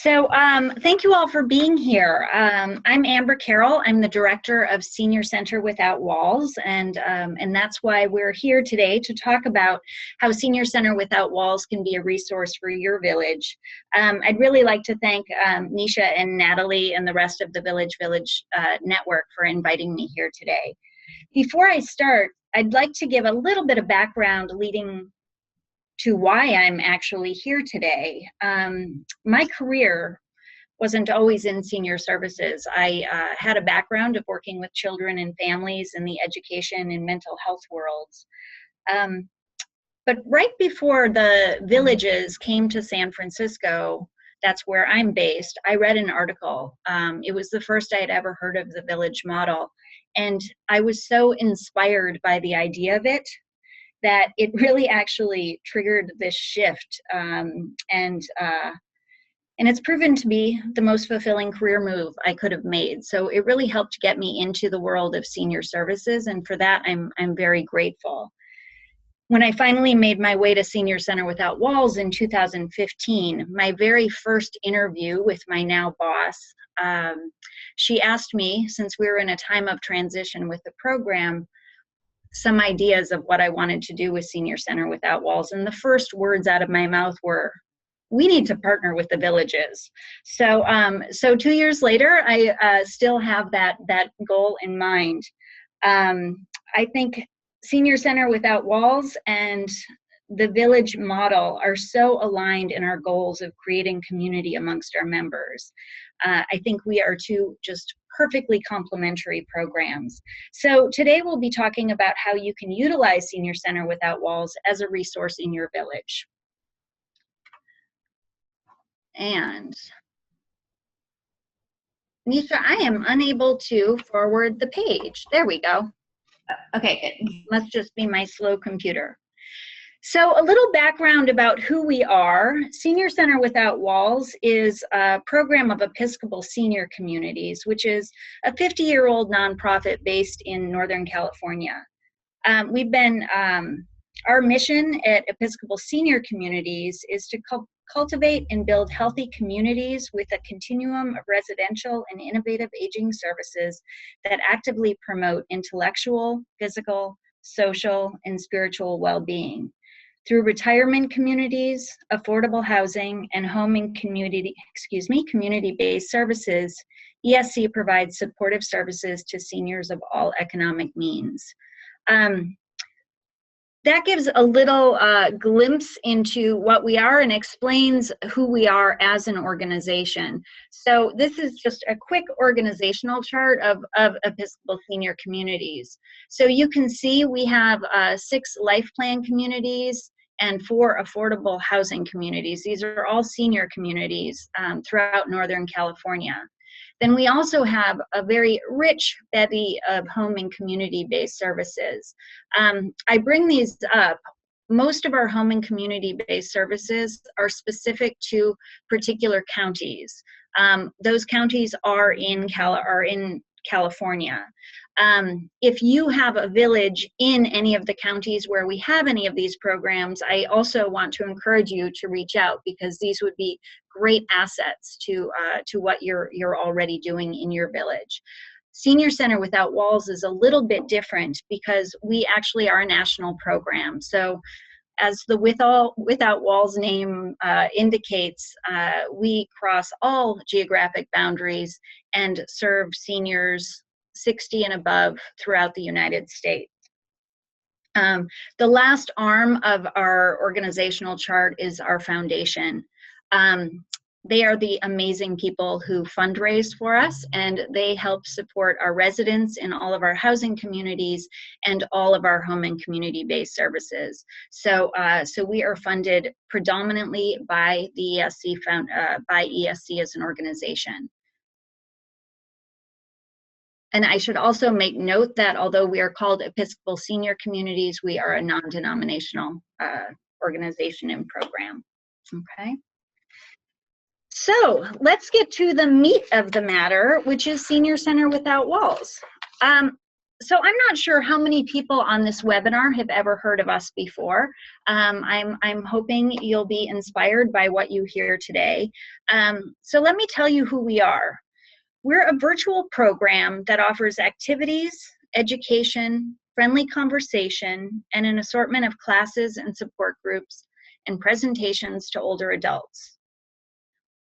Thank you all for being here. I'm Amber Carroll. I'm the director of Senior Center Without Walls, and that's why we're here today to talk about how Senior Center Without Walls can be a resource for your village. I'd really like to thank Nisha and Natalie and the rest of the Village Network for inviting me here today. Before I start, I'd like to give a little bit of background leading to why I'm actually here today. My career wasn't always in senior services. I had a background of working with children and families in the education and mental health worlds. But right before the villages came to San Francisco, that's where I'm based, I read an article. It was the first I had ever heard of the village model. And I was so inspired by the idea of it that it really actually triggered this shift. And it's proven to be the most fulfilling career move I could have made. So it really helped get me into the world of senior services. And for that, I'm very grateful. When I finally made my way to Senior Center Without Walls in 2015, my very first interview with my now boss, she asked me, since we were in a time of transition with the program, some ideas of what I wanted to do with Senior Center Without Walls. And the first words out of my mouth were, we need to partner with the villages. So 2 years later, I still have that goal in mind. I think Senior Center Without Walls and the village model are so aligned in our goals of creating community amongst our members. I think we are two just perfectly complementary programs. So today we'll be talking about how you can utilize Senior Center Without Walls as a resource in your village. And Nisha, I am unable to forward the page. There we go. Okay, good. Must just be my slow computer. So a little background about who we are. Senior Center Without Walls is a program of Episcopal Senior Communities, which is a 50-year-old nonprofit based in Northern California. Our mission at Episcopal Senior Communities is to cultivate and build healthy communities with a continuum of residential and innovative aging services that actively promote intellectual, physical, social, and spiritual well-being. Through retirement communities, affordable housing, and home and community-based services, ESC provides supportive services to seniors of all economic means. That gives a little glimpse into what we are and explains who we are as an organization. So this is just a quick organizational chart of Episcopal Senior Communities. So you can see we have 6 life plan communities and 4 affordable housing communities. These are all senior communities throughout Northern California. Then we also have a very rich bevy of home and community-based services. I bring these up. Most of our home and community-based services are specific to particular counties. Those counties are in California. If you have a village in any of the counties where we have any of these programs, I also want to encourage you to reach out, because these would be great assets to what you're already doing in your village. Senior Center Without Walls is a little bit different because we actually are a national program. So as the Without Walls name indicates, we cross all geographic boundaries and serve seniors 60 and above throughout the United States. The last arm of our organizational chart is our foundation. They are the amazing people who fundraise for us, and they help support our residents in all of our housing communities and all of our home and community-based services. So we are funded predominantly by the ESC, by ESC as an organization. And I should also make note that although we are called Episcopal Senior Communities, we are a non-denominational organization and program. Okay. So let's get to the meat of the matter, which is Senior Center Without Walls. So I'm not sure how many people on this webinar have ever heard of us before. I'm hoping you'll be inspired by what you hear today. So let me tell you who we are. We're a virtual program that offers activities, education, friendly conversation, and an assortment of classes and support groups and presentations to older adults.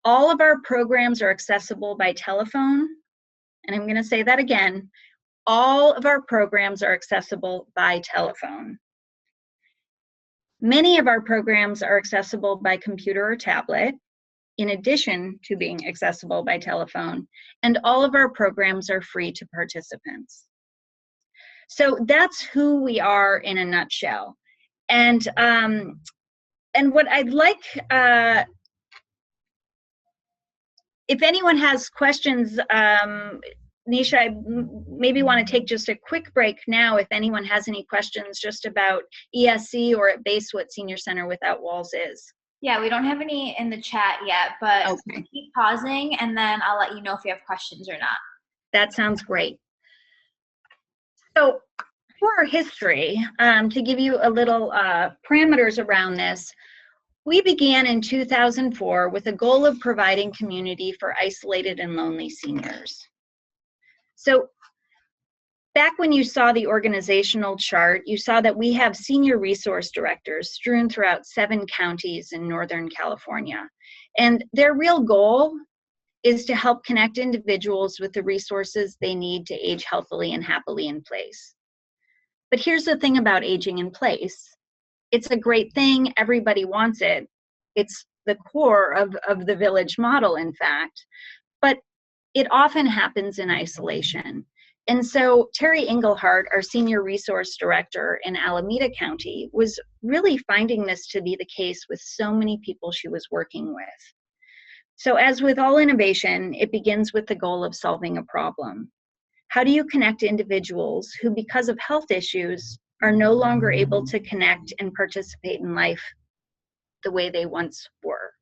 All of our programs are accessible by telephone, and I'm going to say that again. All of our programs are accessible by telephone. Many of our programs are accessible by computer or tablet, in addition to being accessible by telephone, and all of our programs are free to participants. So that's who we are in a nutshell. And what I'd like, if anyone has questions, Nisha, I maybe want to take just a quick break now if anyone has any questions just about ESC or at base what Senior Center Without Walls is. Yeah, we don't have any in the chat yet, but okay. Keep pausing and then I'll let you know if you have questions or not. That sounds great. So for our history, to give you a little parameters around this, we began in 2004 with a goal of providing community for isolated and lonely seniors. So back when you saw the organizational chart, you saw that we have senior resource directors strewn throughout 7 counties in Northern California. And their real goal is to help connect individuals with the resources they need to age healthily and happily in place. But here's the thing about aging in place. It's a great thing, everybody wants it. It's the core of the village model, in fact. But it often happens in isolation. And so Terry Engelhardt, our Senior Resource Director in Alameda County, was really finding this to be the case with so many people she was working with. So as with all innovation, it begins with the goal of solving a problem. How do you connect individuals who, because of health issues, are no longer able to connect and participate in life the way they once were?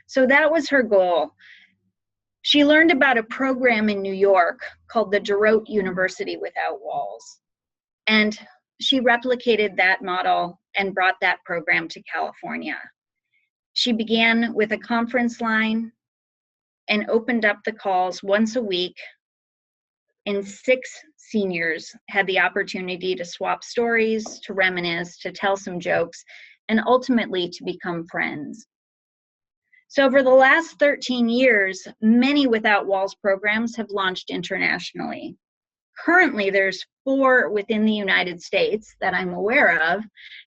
So that was her goal. She learned about a program in New York called the DeRote University Without Walls. And she replicated that model and brought that program to California. She began with a conference line and opened up the calls once a week, and 6 seniors had the opportunity to swap stories, to reminisce, to tell some jokes, and ultimately to become friends. So over the last 13 years, many Without Walls programs have launched internationally. Currently, there's 4 within the United States that I'm aware of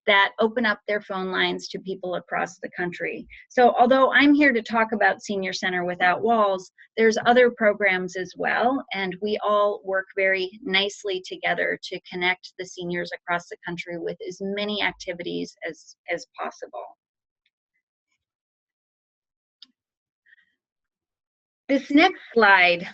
that open up their phone lines to people across the country. So although I'm here to talk about Senior Center Without Walls, there's other programs as well, and we all work very nicely together to connect the seniors across the country with as many activities as possible. This next slide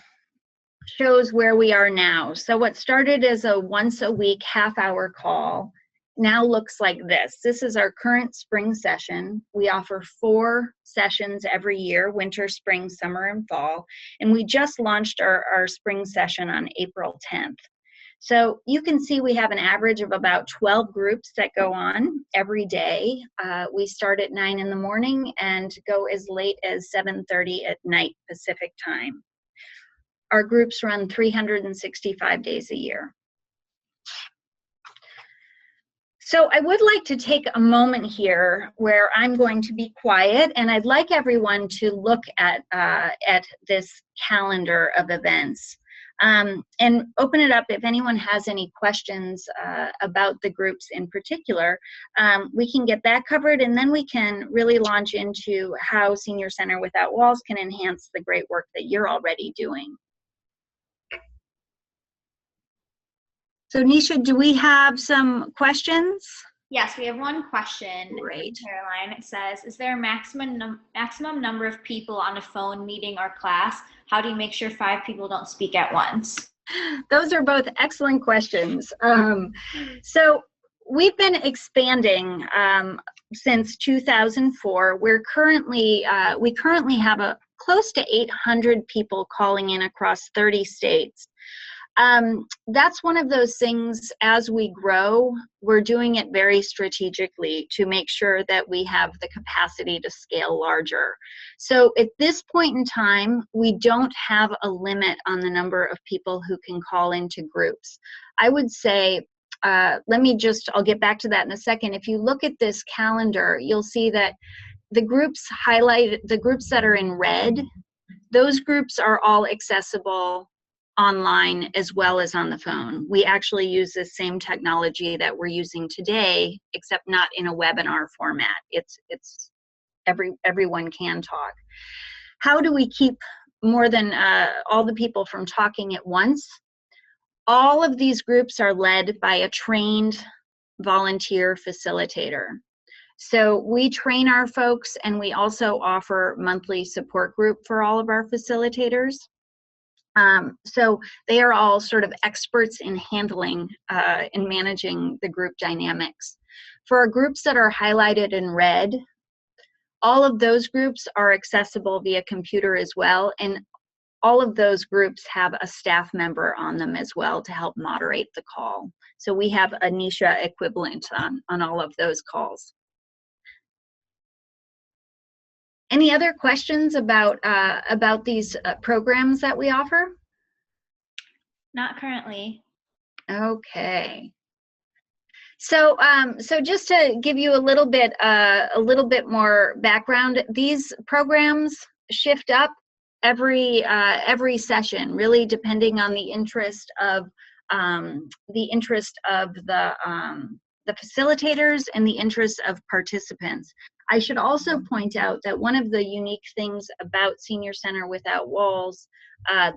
shows where we are now. So what started as a once a week half-hour call now looks like this. This is our current spring session. We offer 4 sessions every year, winter, spring, summer, and fall. And we just launched our spring session on April 10th. So you can see we have an average of about 12 groups that go on every day. We start at 9 in the morning and go as late as 7:30 at night Pacific time. Our groups run 365 days a year. So I would like to take a moment here where I'm going to be quiet, and I'd like everyone to look at this calendar of events. And open it up if anyone has any questions about the groups in particular. We can get that covered, and then we can really launch into how Senior Center Without Walls can enhance the great work that you're already doing. So Nisha, do we have some questions? Yes, we have one question. Great. Caroline, it says, is there a maximum number of people on a phone meeting or class? How do you make sure 5 people don't speak at once? Those are both excellent questions. So we've been expanding since 2004. We currently have close to 800 people calling in across 30 states. That's one of those things. As we grow, we're doing it very strategically to make sure that we have the capacity to scale larger. So at this point in time, we don't have a limit on the number of people who can call into groups. I would say, I'll get back to that in a second. If you look at this calendar, you'll see that the groups highlighted, the groups that are in red, those groups are all accessible online as well as on the phone. We actually use the same technology that we're using today, except not in a webinar format. It's everyone can talk. How do we keep more than all the people from talking at once? All of these groups are led by a trained volunteer facilitator. So we train our folks, and we also offer monthly support group for all of our facilitators. So they are all sort of experts in handling and managing the group dynamics. For our groups that are highlighted in red, all of those groups are accessible via computer as well, and all of those groups have a staff member on them as well to help moderate the call. So we have a Nisha equivalent on all of those calls. Any other questions about these programs that we offer? Not currently. Okay. So just to give you a little bit more background, these programs shift up every session, really depending on the interest of the facilitators and the interest of participants. I should also point out that one of the unique things about Senior Center Without Walls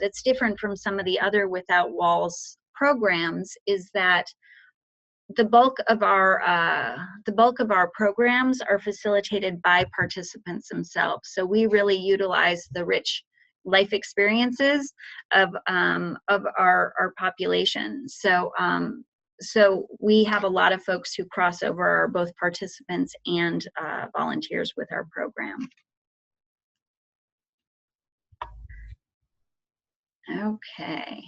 that's different from some of the other Without Walls programs is that the bulk of our programs are facilitated by participants themselves. So we really utilize the rich life experiences of our population. So we have a lot of folks who cross over, are both participants and volunteers with our program. Okay.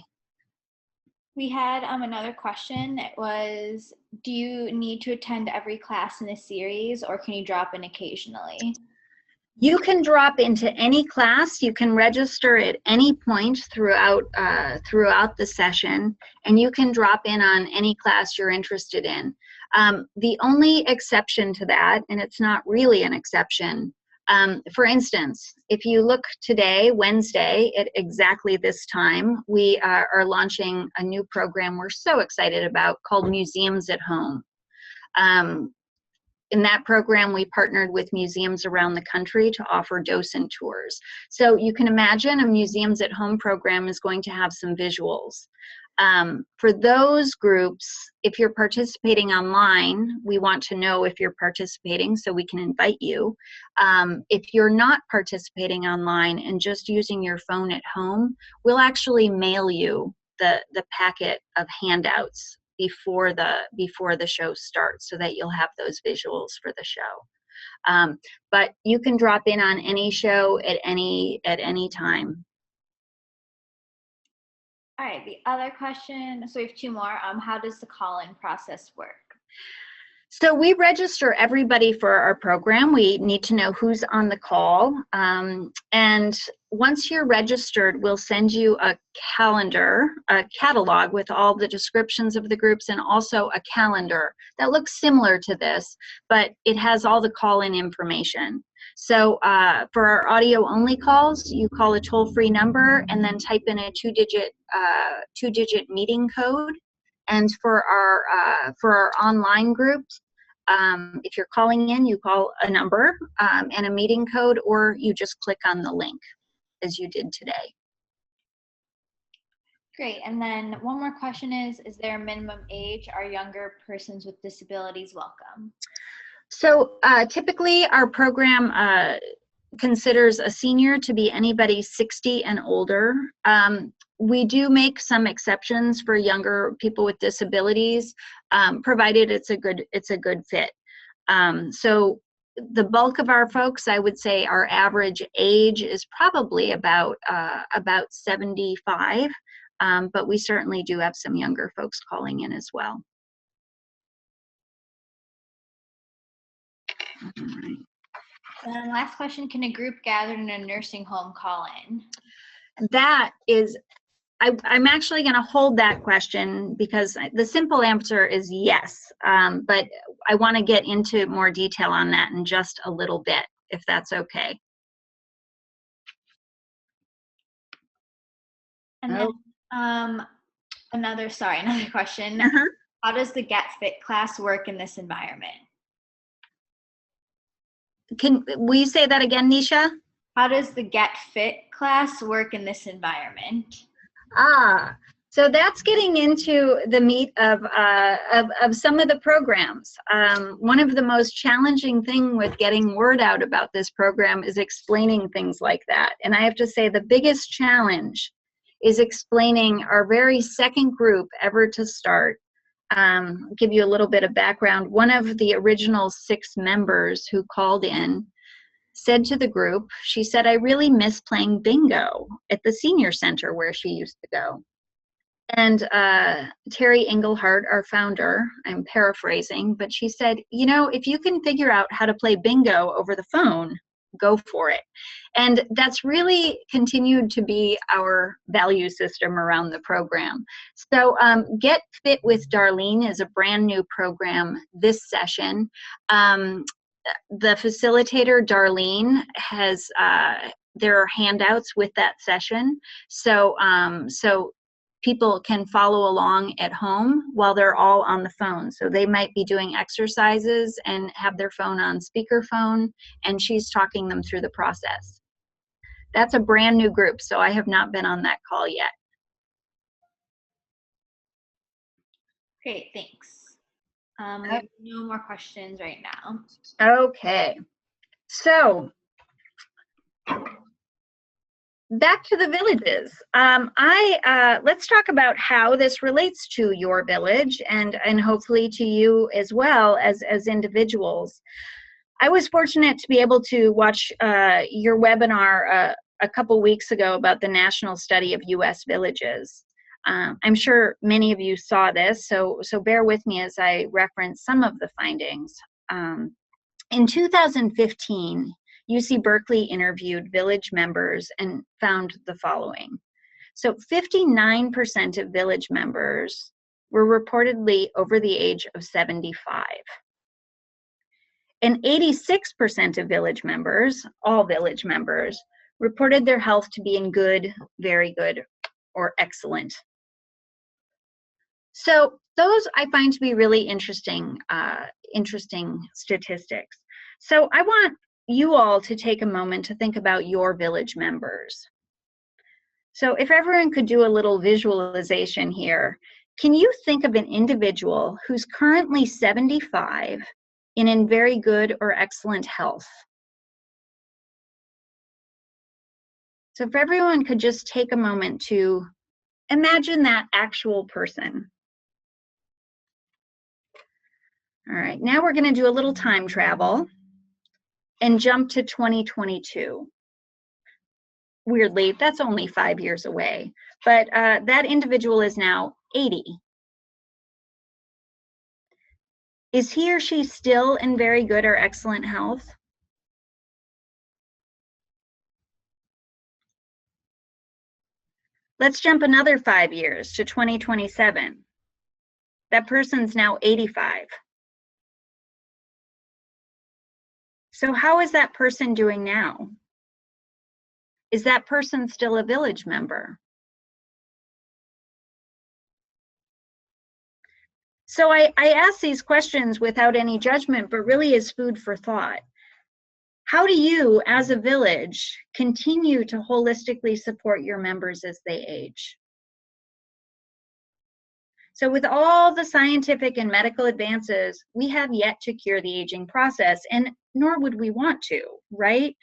We had another question. It was, do you need to attend every class in the series, or can you drop in occasionally? You can drop into any class. You can register at any point throughout the session, and you can drop in on any class you're interested in. The only exception to that, and it's not really an exception, for instance, if you look today, Wednesday, at exactly this time, we are launching a new program we're so excited about called Museums at Home. In that program, we partnered with museums around the country to offer docent tours. So you can imagine a Museums at Home program is going to have some visuals. For those groups, if you're participating online, we want to know if you're participating so we can invite you. If you're not participating online and just using your phone at home, we'll actually mail you the packet of handouts before the show starts, so that you'll have those visuals for the show. But you can drop in on any show at any time. All right, the other question, so we have two more. How does the call-in process work? So we register everybody for our program. We need to know who's on the call. And once you're registered, we'll send you a catalog with all the descriptions of the groups, and also a calendar that looks similar to this, but it has all the call-in information. So for our audio-only calls, you call a toll-free number and then type in a two-digit meeting code. And for our online groups, if you're calling in, you call a number and a meeting code, or you just click on the link as you did today. Great. And then one more question is there a minimum age? Are younger persons with disabilities welcome? So typically our program considers a senior to be anybody 60 and older. We do make some exceptions for younger people with disabilities, provided it's a good fit. So the bulk of our folks, I would say our average age is probably about 75. but we certainly do have some younger folks calling in as well. All right. And last question, can a group gathered in a nursing home call in? That is, I'm actually going to hold that question because the simple answer is yes, but I want to get into more detail on that in just a little bit, if that's okay. And then another question. How does the Get Fit class work in this environment? Will you say that again, Nisha? How does the Get Fit class work in this environment? So that's getting into the meat of some of the programs. One of the most challenging thing with getting word out about this program is explaining things like that. And I have to say the biggest challenge is explaining our very second group ever to start. I'll give you a little bit of background. One of the original 6 members who called in said to the group, she said, I really miss playing bingo at the senior center where she used to go. And Terry Engelhardt, our founder, I'm paraphrasing, but she said, you know, if you can figure out how to play bingo over the phone, go for it. And that's really continued to be our value system around the program. So Get Fit with Darlene is a brand new program this session. The facilitator, Darlene, has there are handouts with that session. So people can follow along at home while they're all on the phone. So they might be doing exercises and have their phone on speakerphone, and she's talking them through the process. That's a brand new group, so I have not been on that call yet. Great, thanks. We have no more questions right now. Okay, so back to the villages. Let's talk about how this relates to your village and hopefully to you as well as individuals. I was fortunate to be able to watch your webinar a couple weeks ago about the national study of U.S. villages. I'm sure many of you saw this, so bear with me as I reference some of the findings. In 2015, UC Berkeley interviewed village members and found the following. So 59% of village members were reportedly over the age of 75. And 86% of village members, all village members, reported their health to be in good, very good, or excellent. So those I find to be really interesting statistics. So I want you all to take a moment to think about your village members. So if everyone could do a little visualization here, can you think of an individual who's currently 75 and in very good or excellent health? So if everyone could just take a moment to imagine that actual person. All right, now we're going to do a little time travel and jump to 2022. Weirdly, that's only 5 years away, but that individual is now 80. Is he or she still in very good or excellent health? Let's jump another 5 years to 2027. That person's now 85. So how is that person doing now? Is that person still a village member? So I ask these questions without any judgment, but really as food for thought. How do you, as a village, continue to holistically support your members as they age? So with all the scientific and medical advances, we have yet to cure the aging process, and nor would we want to, right?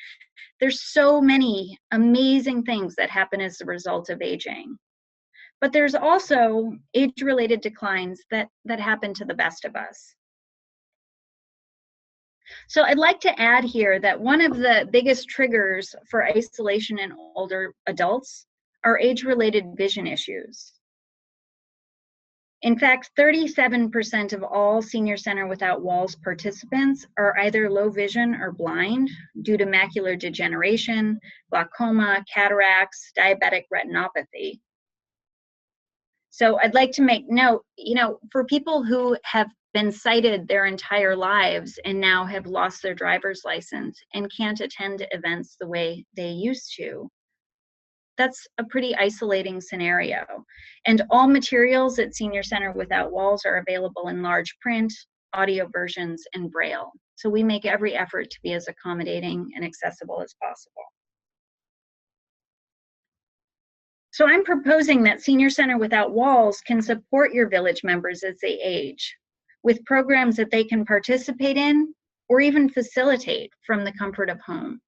There's so many amazing things that happen as a result of aging. But there's also age-related declines that happen to the best of us. So I'd like to add here that one of the biggest triggers for isolation in older adults are age-related vision issues. In fact, 37% of all Senior Center Without Walls participants are either low vision or blind due to macular degeneration, glaucoma, cataracts, diabetic retinopathy. So I'd like to make note, for people who have been sighted their entire lives and now have lost their driver's license and can't attend events the way they used to, that's a pretty isolating scenario. And all materials at Senior Center Without Walls are available in large print, audio versions, and Braille. So we make every effort to be as accommodating and accessible as possible. So I'm proposing that Senior Center Without Walls can support your village members as they age with programs that they can participate in or even facilitate from the comfort of home.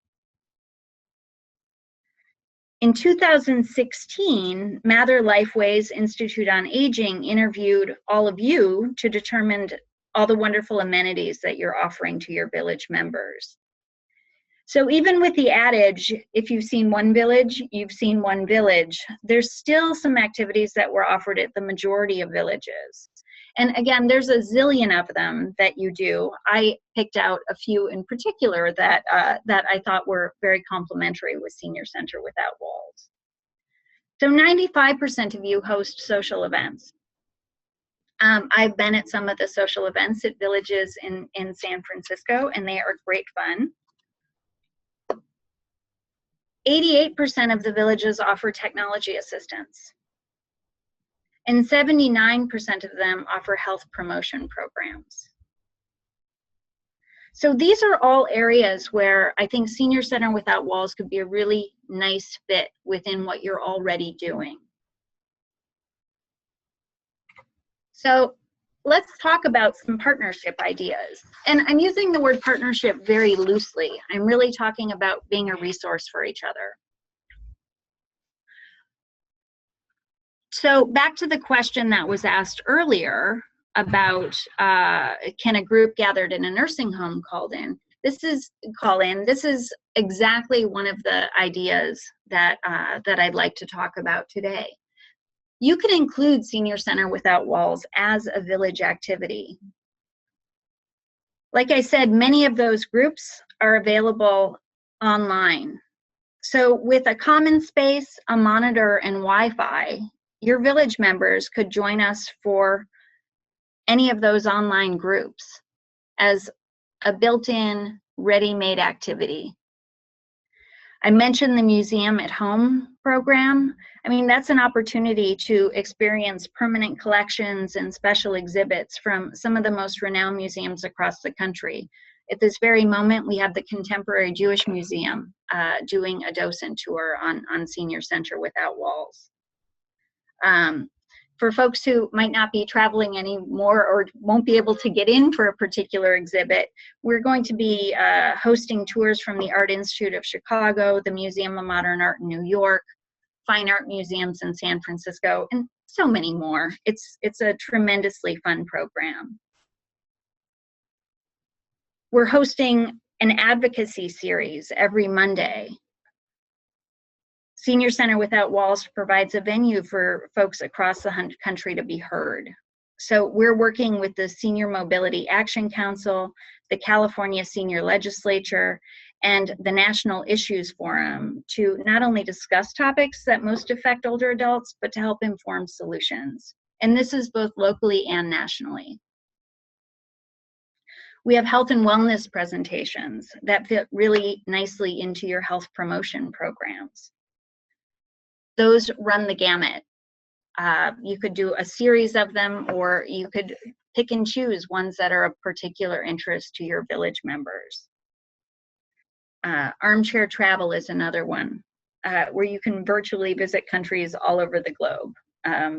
In 2016, Mather Lifeway's Institute on Aging interviewed all of you to determine all the wonderful amenities that you're offering to your village members. So even with the adage, if you've seen one village, you've seen one village, there's still some activities that were offered at the majority of villages. And again, there's a zillion of them that you do. I picked out a few in particular that I thought were very complimentary with Senior Center Without Walls. So 95% of you host social events. I've been at some of the social events at villages in San Francisco, and they are great fun. 88% of the villages offer technology assistance. And 79% of them offer health promotion programs. So these are all areas where I think Senior Center Without Walls could be a really nice fit within what you're already doing. So let's talk about some partnership ideas. And I'm using the word partnership very loosely. I'm really talking about being a resource for each other. So back to the question that was asked earlier about can a group gathered in a nursing home call in? This is exactly one of the ideas that I'd like to talk about today. You can include Senior Center Without Walls as a village activity. Like I said, many of those groups are available online. So with a common space, a monitor, and Wi-Fi, your village members could join us for any of those online groups as a built-in, ready-made activity. I mentioned the Museum at Home program. I mean, that's an opportunity to experience permanent collections and special exhibits from some of the most renowned museums across the country. At this very moment, we have the Contemporary Jewish Museum doing a docent tour on Senior Center Without Walls. For folks who might not be traveling anymore or won't be able to get in for a particular exhibit, we're going to be hosting tours from the Art Institute of Chicago, the Museum of Modern Art in New York, fine art museums in San Francisco, and so many more. It's a tremendously fun program. We're hosting an advocacy series every Monday. Senior Center Without Walls provides a venue for folks across the country to be heard. So we're working with the Senior Mobility Action Council, the California Senior Legislature, and the National Issues Forum to not only discuss topics that most affect older adults, but to help inform solutions. And this is both locally and nationally. We have health and wellness presentations that fit really nicely into your health promotion programs. Those run the gamut. You could do a series of them, or you could pick and choose ones that are of particular interest to your village members. Armchair travel is another one, where you can virtually visit countries all over the globe.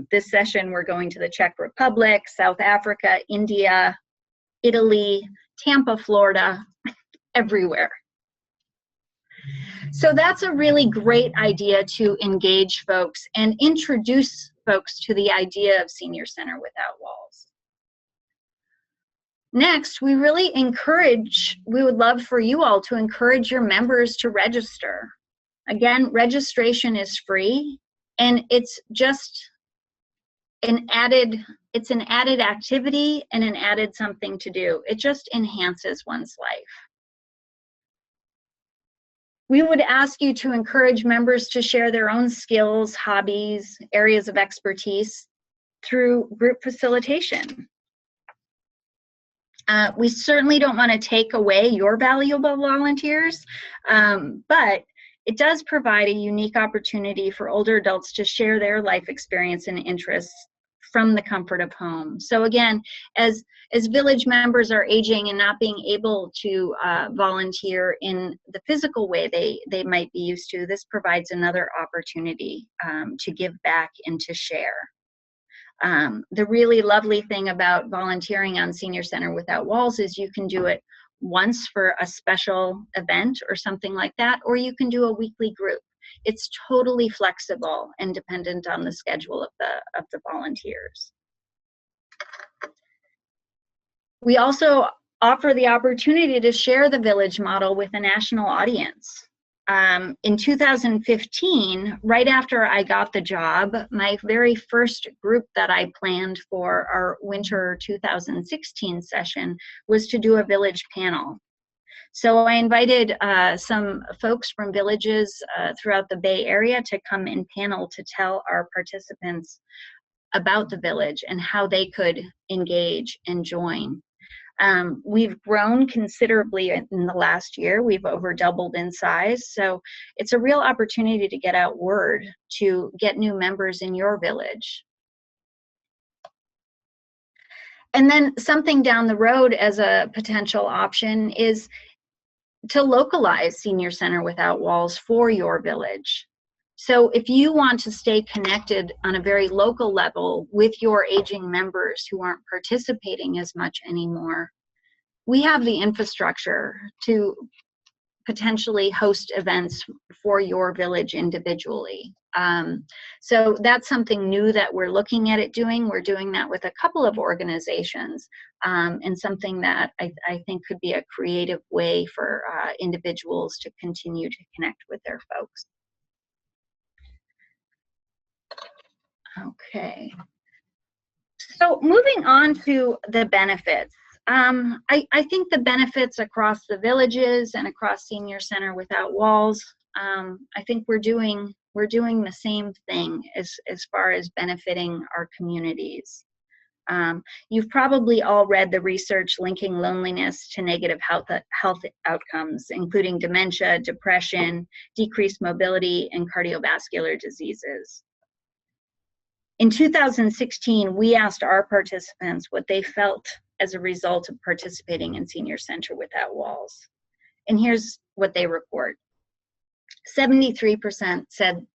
This session, we're going to the Czech Republic, South Africa, India, Italy, Tampa, Florida, everywhere. So that's a really great idea to engage folks and introduce folks to the idea of Senior Center Without Walls. Next, we would love for you all to encourage your members to register. Again, registration is free, And it's just it's an added activity and an added something to do. It just enhances one's life. We would ask you to encourage members to share their own skills, hobbies, areas of expertise through group facilitation. We certainly don't want to take away your valuable volunteers, but it does provide a unique opportunity for older adults to share their life experience and interests from the comfort of home. So again, as village members are aging and not being able to volunteer in the physical way they might be used to, this provides another opportunity to give back and to share. The really lovely thing about volunteering on Senior Center Without Walls is you can do it once for a special event or something like that, or you can do a weekly group. It's totally flexible and dependent on the schedule of the volunteers. We also offer the opportunity to share the village model with a national audience. In 2015, right after I got the job, my very first group that I planned for our winter 2016 session was to do a village panel. So I invited some folks from villages throughout the Bay Area to come and panel to tell our participants about the village and how they could engage and join. We've grown considerably in the last year. We've over doubled in size. So it's a real opportunity to get out word, to get new members in your village. And then something down the road as a potential option is to localize Senior Center Without Walls for your village. So if you want to stay connected on a very local level with your aging members who aren't participating as much anymore, we have the infrastructure to potentially host events for your village individually. So that's something new that we're looking at doing. We're doing that with a couple of organizations, and something that I think could be a creative way for individuals to continue to connect with their folks. Okay. So moving on to the benefits. I think the benefits across the villages and across Senior Center Without Walls, I think we're doing the same thing as far as benefiting our communities. You've probably all read the research linking loneliness to negative health outcomes, including dementia, depression, decreased mobility, and cardiovascular diseases. In 2016, we asked our participants what they felt as a result of participating in Senior Center Without Walls. And here's what they report. 73% said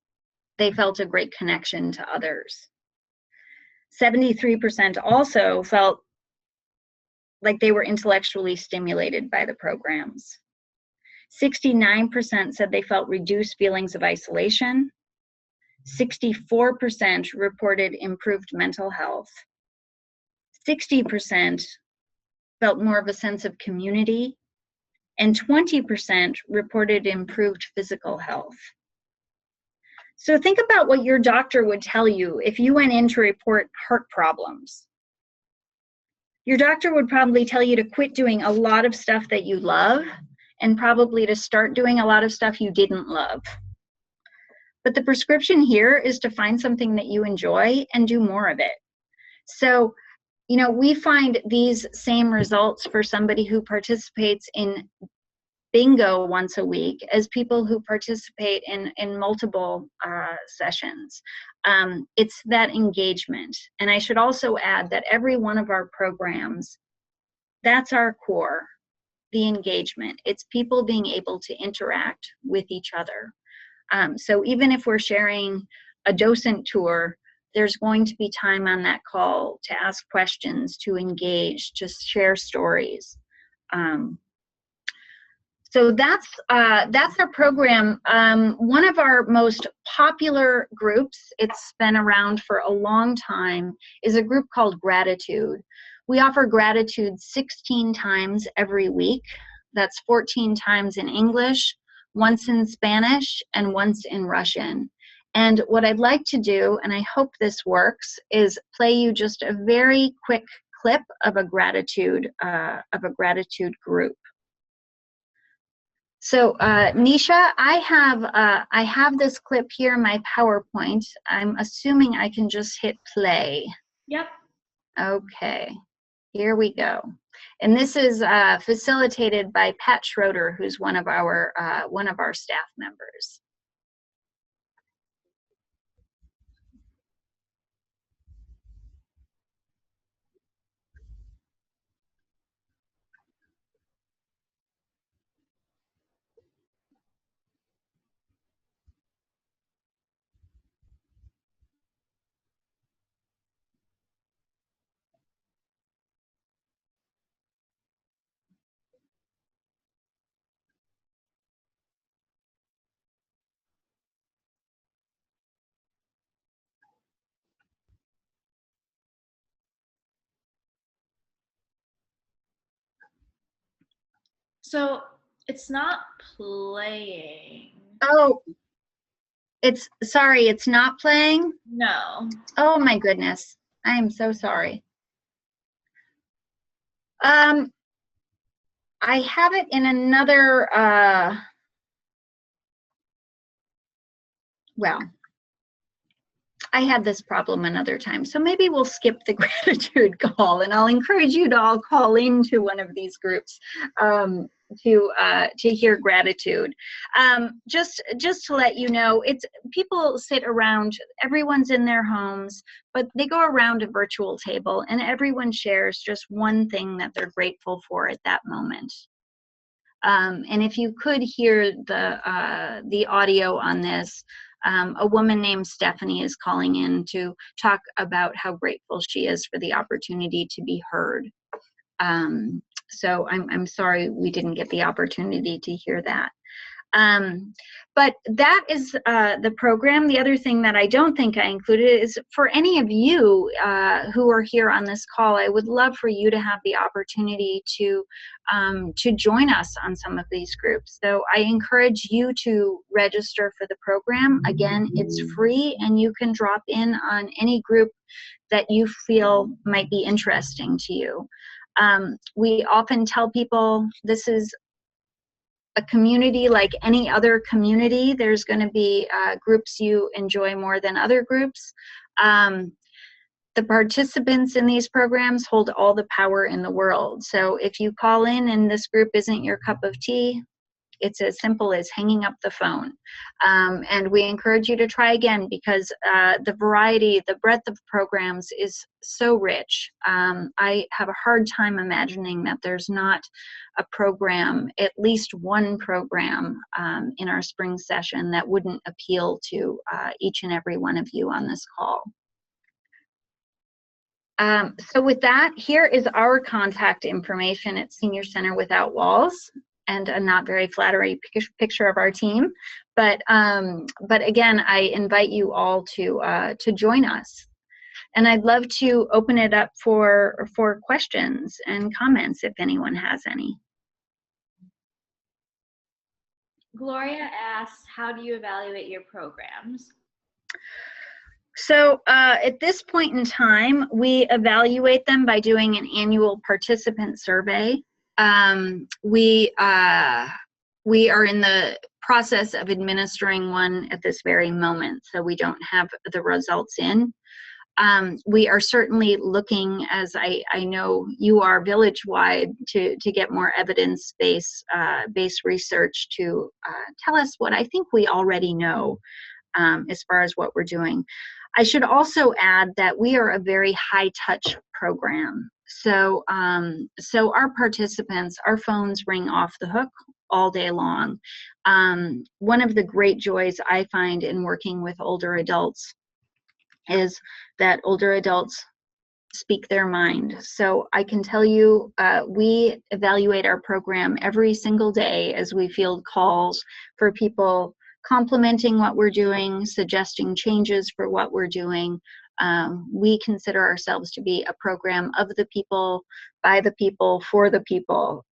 they felt a great connection to others. 73% also felt like they were intellectually stimulated by the programs. 69% said they felt reduced feelings of isolation. 64% reported improved mental health. 60% felt more of a sense of community, and 20% reported improved physical health. So think about what your doctor would tell you if you went in to report heart problems. Your doctor would probably tell you to quit doing a lot of stuff that you love and probably to start doing a lot of stuff you didn't love. But the prescription here is to find something that you enjoy and do more of it. So, you know, we find these same results for somebody who participates in bingo once a week as people who participate in multiple sessions. It's that engagement. And I should also add that every one of our programs, that's our core, the engagement. It's people being able to interact with each other. So even if we're sharing a docent tour, there's going to be time on that call to ask questions, to engage, to share stories. So that's our program. One of our most popular groups, it's been around for a long time, is a group called Gratitude. We offer Gratitude 16 times every week. That's 14 times in English, once in Spanish, and once in Russian. And what I'd like to do, and I hope this works, is play you just a very quick clip of a gratitude group. So Nisha, I have this clip here in my PowerPoint. I'm assuming I can just hit play. Yep. Okay, here we go. And this is facilitated by Pat Schroeder, who's one of our staff members. So it's not playing. Oh, sorry, it's not playing? No. Oh my goodness. I am so sorry. I have it in another, well, I had this problem another time, so maybe we'll skip the gratitude call, and I'll encourage you to all call into one of these groups to hear gratitude. Just to let you know, it's people sit around, everyone's in their homes, but they go around a virtual table, and everyone shares just one thing that they're grateful for at that moment. And if you could hear the audio on this, a woman named Stephanie is calling in to talk about how grateful she is for the opportunity to be heard. So I'm sorry we didn't get the opportunity to hear that. But that is the program. The other thing that I don't think I included is for any of you who are here on this call, I would love for you to have the opportunity to join us on some of these groups. So I encourage you to register for the program. Again, it's free, and you can drop in on any group that you feel might be interesting to you. We often tell people this is a community like any other community. There's going to be groups you enjoy more than other groups. The participants in these programs hold all the power in the world. So if you call in and this group isn't your cup of tea, it's as simple as hanging up the phone. And we encourage you to try again, because the variety, the breadth of programs is so rich. I have a hard time imagining that there's not a program, at least one program in our spring session that wouldn't appeal to each and every one of you on this call. So with that, here is our contact information at Senior Center Without Walls, and a not very flattering picture of our team. But again, I invite you all to join us. And I'd love to open it up for questions and comments if anyone has any. Gloria asks, how do you evaluate your programs? So at this point in time, we evaluate them by doing an annual participant survey. We are in the process of administering one at this very moment, so we don't have the results in. We are certainly looking, as I know you are village-wide, to get more evidence-based research to tell us what I think we already know as far as what we're doing. I should also add that we are a very high-touch program. So our participants, our phones ring off the hook all day long. One of the great joys I find in working with older adults is that older adults speak their mind. So I can tell you, we evaluate our program every single day as we field calls for people complimenting what we're doing, suggesting changes for what we're doing. We consider ourselves to be a program of the people, by the people, for the people.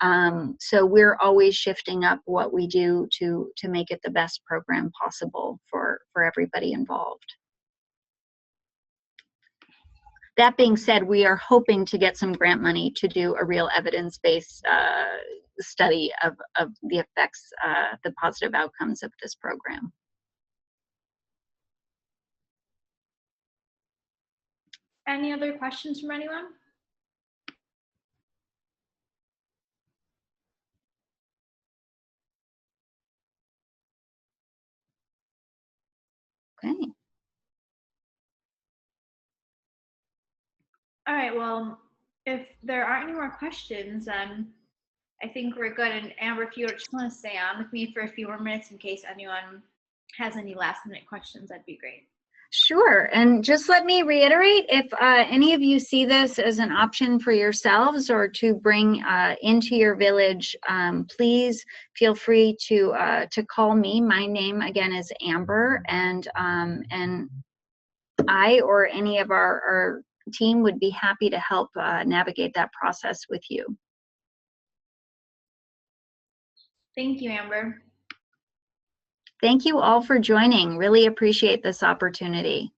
So we're always shifting up what we do to make it the best program possible for everybody involved. That being said, we are hoping to get some grant money to do a real evidence-based study of the effects, the positive outcomes of this program. Any other questions from anyone? Okay. All right, well, if there aren't any more questions, then I think we're good. And Amber, if you just want to stay on with me for a few more minutes in case anyone has any last minute questions, that'd be great. Sure, and just let me reiterate, if any of you see this as an option for yourselves or to bring into your village, please feel free to call me. My name again is Amber, and I or any of our team would be happy to help navigate that process with you. Thank you, Amber. Thank you all for joining. Really appreciate this opportunity.